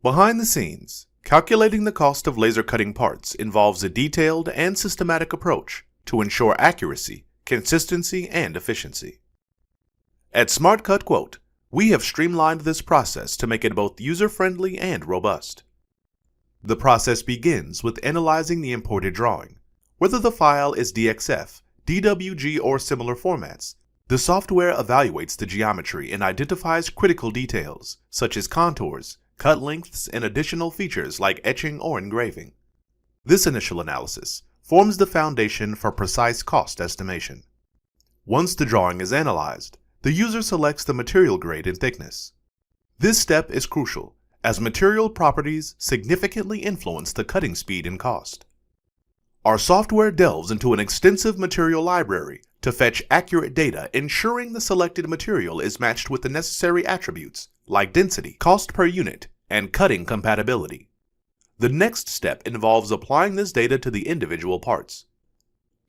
Behind the scenes, calculating the cost of laser cutting parts involves a detailed and systematic approach to ensure accuracy, consistency, and efficiency. At Smart Cut Quote, we have streamlined this process to make it both user-friendly and robust. The process begins with analyzing the imported drawing. Whether the file is DXF, DWG, or similar formats, the software evaluates the geometry and identifies critical details, such as contours, cut lengths, and additional features like etching or engraving. This initial analysis forms the foundation for precise cost estimation. Once the drawing is analyzed, the user selects the material grade and thickness. This step is crucial, as material properties significantly influence the cutting speed and cost. Our software delves into an extensive material library to fetch accurate data, ensuring the selected material is matched with the necessary attributes like density, cost per unit, and cutting compatibility. The next step involves applying this data to the individual parts.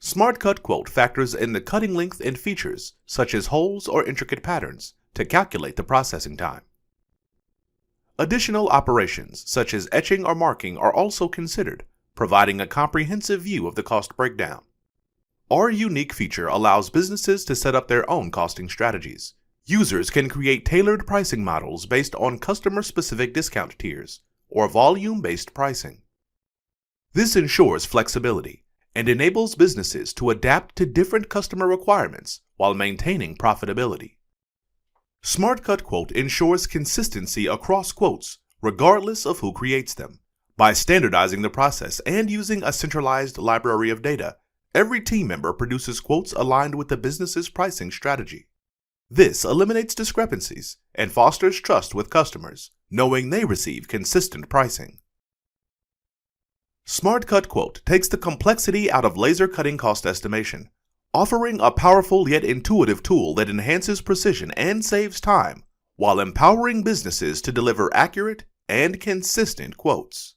Smart Cut Quote factors in the cutting length and features, such as holes or intricate patterns, to calculate the processing time. Additional operations, such as etching or marking, are also considered, providing a comprehensive view of the cost breakdown. Our unique feature allows businesses to set up their own costing strategies. Users can create tailored pricing models based on customer-specific discount tiers or volume-based pricing. This ensures flexibility and enables businesses to adapt to different customer requirements while maintaining profitability. Smart Cut Quote ensures consistency across quotes, regardless of who creates them. By standardizing the process and using a centralized library of data, every team member produces quotes aligned with the business's pricing strategy. This eliminates discrepancies and fosters trust with customers, knowing they receive consistent pricing. Smart Cut Quote takes the complexity out of laser cutting cost estimation, offering a powerful yet intuitive tool that enhances precision and saves time, while empowering businesses to deliver accurate and consistent quotes.